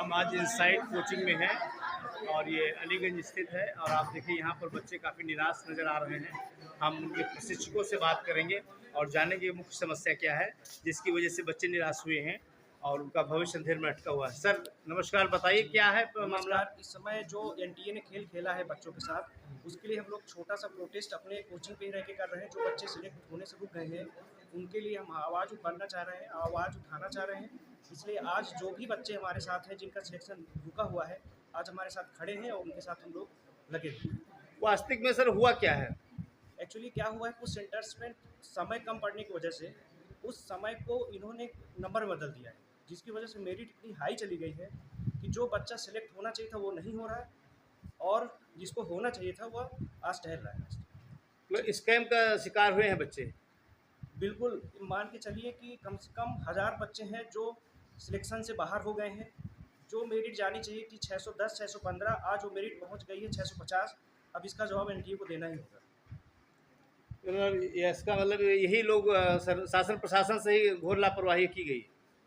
हम आज inside coaching में हैं और ये अलीगंज स्थित है और आप देखिए यहाँ पर बच्चे काफ़ी निराश नज़र आ रहे हैं। हम उनके प्रशिक्षकों से बात करेंगे और जानेंगे मुख्य समस्या क्या है जिसकी वजह से बच्चे निराश हुए हैं और उनका भविष्य अंधेर में अटका हुआ है। सर नमस्कार, बताइए क्या है मामला? नमस्कार। इस समय जो एनटीए ने खेल खेला है बच्चों के साथ, उसके लिए हम लोग छोटा सा प्रोटेस्ट अपने कोचिंग पे ही रह के कर रहे हैं। जो बच्चे सिलेक्ट होने से रुक गए हैं उनके लिए हम आवाज़ उठाना चाह रहे हैं, आवाज़ उठाना चाह रहे हैं। इसलिए आज जो भी बच्चे हमारे साथ हैं जिनका सिलेक्शन रुका हुआ है, आज हमारे साथ खड़े हैं और उनके साथ हम लोग लगे हुए हैं। वास्तविक में सर हुआ क्या है? एक्चुअली क्या हुआ है, कुछ सेंटर्स में समय कम पड़ने की वजह से उस समय को इन्होंने नंबर बदल दिया है, जिसकी वजह से मेरिट इतनी हाई चली गई है कि जो बच्चा सिलेक्ट होना चाहिए था वो नहीं हो रहा है और जिसको होना चाहिए था वह आज टहल रहा है। तो स्कैम का शिकार हुए हैं बच्चे? बिल्कुल, मान के चलिए कि कम से कम 1000 बच्चे हैं जो सिलेक्शन से बाहर हो गए हैं। जो मेरिट जानी चाहिए थी 610 615, आज वो मेरिट पहुंच गई है 650। अब इसका जवाब एनटीए को देना ही होगा। इसका मतलब यही लोग शासन प्रशासन से ही घोर लापरवाही की गई।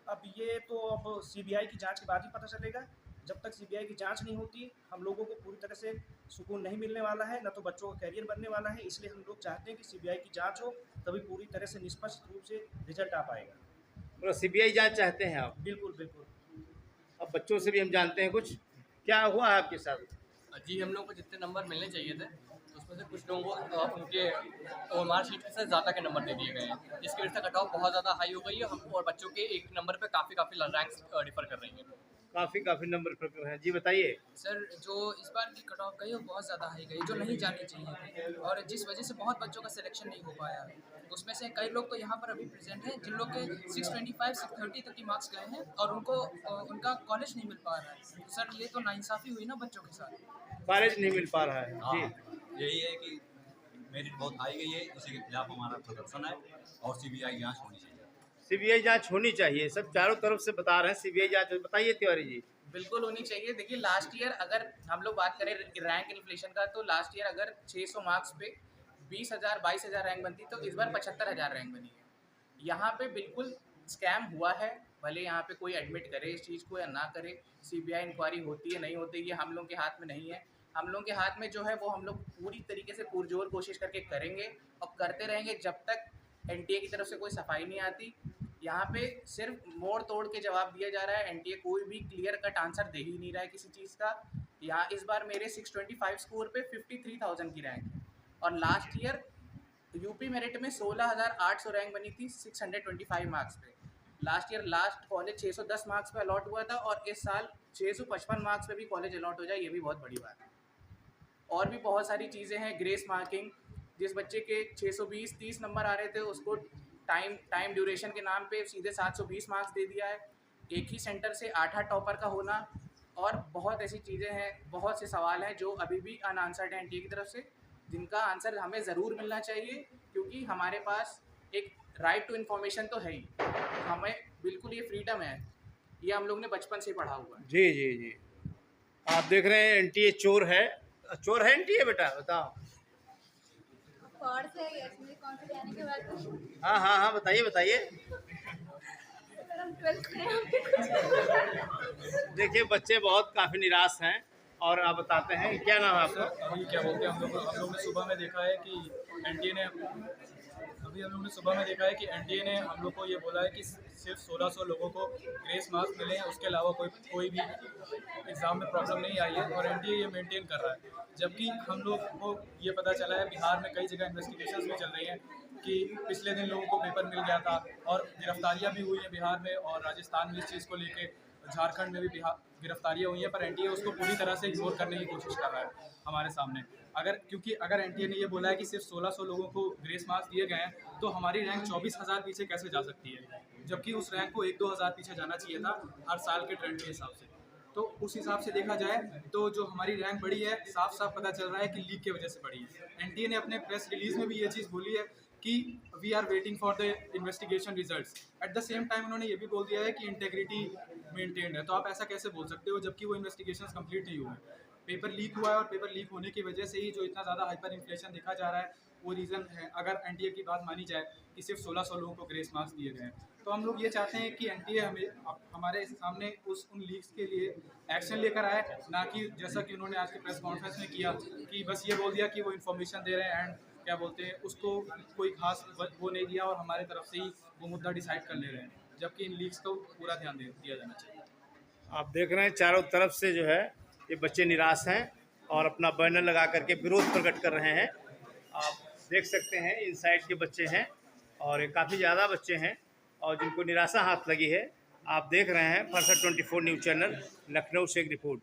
अब ये तो अब सीबीआई की जांच के बाद ही पता चलेगा। जब तक सीबीआई की जांच नहीं होती हम लोगों को पूरी तरह से सुकून नहीं मिलने वाला है, न तो बच्चों का करियर बनने वाला है। इसलिए हम लोग चाहते हैं कि सीबीआई की जांच हो, तभी पूरी तरह से निष्पक्ष रूप से रिजल्ट आ पाएगा। मतलब सीबीआई जांच चाहते हैं आप? बिल्कुल बिल्कुल। अब बच्चों से भी हम जानते हैं कुछ, क्या हुआ है आपके साथ? जी, हम लोग को जितने नंबर मिलने चाहिए थे उसमें से कुछ लोगों को उनके मार्कशीट से ज़्यादा के नंबर दे दिए गए हैं, जिसकी वजह से कट ऑफ बहुत ज़्यादा हाई हो गई है। हम और बच्चों के एक नंबर पे काफ़ी रैंक्स डिफर कर रही हैं। काफ़ी नंबर पर हैं जी, बताइए। सर, जो इस बार की कट ऑफ गई वो बहुत ज़्यादा हाई गई, जो नहीं जानी चाहिए थी, और जिस वजह से बहुत बच्चों का सिलेक्शन नहीं हो पाया। उसमें से कई लोग तो यहाँ पर अभी प्रेजेंट हैं जिन लोग के 625 630 तक की मार्क्स गए हैं और उनको उनका कॉलेज नहीं मिल पा रहा है। तो सर ये तो नाइंसाफ़ी हुई ना बच्चों के साथ। कॉलेज नहीं मिल पा रहा है जी। यही है कि मेरिट बहुत हाई गई है, इसी के खिलाफ हमारा प्रदर्शन है और सीबीआई जांच होनी चाहिए। सीबीआई जांच होनी चाहिए, सब चारों तरफ से बता रहे हैं सीबीआई जांच। बताइए तिवारी जी। बिल्कुल होनी चाहिए। देखिए, लास्ट ईयर अगर हम लोग बात करें रैंक इन्फ्लेशन का, तो लास्ट ईयर अगर 600 मार्क्स पे 20,000 22,000 रैंक बनती, तो इस बार 75,000 रैंक बनी है। यहाँ पे बिल्कुल स्कैम हुआ है, भले यहाँ पे कोई एडमिट करे इस चीज़ को या ना करे। सीबीआई इंक्वायरी होती है नहीं होती ये हम लोग के हाथ में नहीं है। हम लोग के हाथ में जो है वो हम लोग पूरी तरीके से पुरजोर कोशिश करके करेंगे और करते रहेंगे जब तक एनटीए की तरफ से कोई सफाई नहीं आती। यहाँ पे सिर्फ मोड़ तोड़ के जवाब दिया जा रहा है, एनटीए कोई भी क्लियर कट आंसर दे ही नहीं रहा है किसी चीज़ का। यहाँ इस बार मेरे 625 स्कोर पे 53,000 की रैंक है और लास्ट ईयर यूपी मेरिट में 16,800 रैंक बनी थी 625 मार्क्स पे। Last year last college 610 marks पे अलॉट हुआ था और इस साल 655 मार्क्स पे भी कॉलेज अलॉट हो जाए, ये भी बहुत बड़ी बात है। और भी बहुत सारी चीज़ें हैं, ग्रेस मार्किंग, जिस बच्चे के 620-30 नंबर आ रहे थे उसको टाइम ड्यूरेशन के नाम पे सीधे 720 मार्क्स दे दिया है। एक ही सेंटर से 8 टॉपर का होना और बहुत ऐसी चीज़ें हैं, बहुत से सवाल हैं जो अभी भी अनआंसर्ड हैं एनटीए की तरफ से, जिनका आंसर हमें ज़रूर मिलना चाहिए, क्योंकि हमारे पास एक राइट टू इन्फॉर्मेशन तो है ही, हमें बिल्कुल ये फ्रीडम है, ये हम लोग ने बचपन से पढ़ा हुआ है। जी जी जी, आप देख रहे हैं एनटीए चोर है। चोर है एनटीए बेटा, बताओ। हाँ बताइए। देखिए बच्चे बहुत काफ़ी निराश हैं और आप बताते हैं क्या नाम है आपका? अभी क्या बोलते हैं, हम लोग ने सुबह में देखा है कि एनटीए ने हम लोग को ये बोला है कि सिर्फ 1600 लोगों को ग्रेस मार्क्स मिले हैं, उसके अलावा कोई भी एग्ज़ाम में प्रॉब्लम नहीं आई है और एनटीए ये मेंटेन कर रहा है। जबकि हम लोग को ये पता चला है बिहार में कई जगह इन्वेस्टिगेशंस भी चल रही हैं कि पिछले दिन लोगों को पेपर मिल गया था और गिरफ्तारियां भी हुई हैं बिहार में और राजस्थान में इस चीज़ को लेके, झारखंड में भी गिरफ्तारियां हुई हैं, पर एनटीए उसको पूरी तरह से इग्नोर करने की कोशिश कर रहा है हमारे सामने। क्योंकि अगर एनटीए ने ये बोला है कि सिर्फ 1600 लोगों को ग्रेस मार्क्स दिए गए हैं, तो हमारी रैंक 24,000 पीछे कैसे जा सकती है, जबकि उस रैंक को 1-2 हज़ार पीछे जाना चाहिए था हर साल के ट्रेंड के हिसाब से। तो उस हिसाब से देखा जाए तो जो हमारी रैंक बढ़ी है, साफ साफ पता चल रहा है कि लीक की वजह से बढ़ी है। एनटीए ने अपने प्रेस रिलीज में भी ये चीज़ बोली है कि we are waiting for the investigation results. At the same time उन्होंने ये भी बोल दिया है कि इंटेग्रिटी मेंटेन्ड है। तो आप ऐसा कैसे बोल सकते हो जबकि वो इन्वेस्टिगेशंस कंप्लीट नहीं हुए? पेपर लीक हुआ है और पेपर लीक होने की वजह से ही जो इतना ज़्यादा हाइपर इन्फ्लेशन देखा जा रहा है वो रीज़न है, अगर एनटीए की बात मानी जाए कि सिर्फ 1600 लोगों को ग्रेस मार्क्स दिए गए हैं। तो हम लोग ये चाहते हैं कि एनटीए हमारे सामने उन लीक्स के लिए एक्शन लेकर आए, ना कि जैसा कि उन्होंने आज के प्रेस कॉन्फ्रेंस में किया कि बस ये बोल दिया कि वो इन्फॉर्मेशन दे रहे हैं एंड क्या बोलते हैं उसको कोई खास वो नहीं दिया और हमारे तरफ से ही वो मुद्दा डिसाइड कर ले रहे हैं, जबकि इन लीक्स को पूरा ध्यान दिया जाना चाहिए। आप देख रहे हैं चारों तरफ से जो है ये बच्चे निराश हैं और अपना बैनर लगा करके विरोध प्रकट कर रहे हैं। आप देख सकते हैं इन साइड के बच्चे हैं और ये काफ़ी ज़्यादा बच्चे हैं और जिनको निराशा हाथ लगी है। आप देख रहे हैं फरसा 24 न्यूज़ चैनल लखनऊ से एक रिपोर्ट।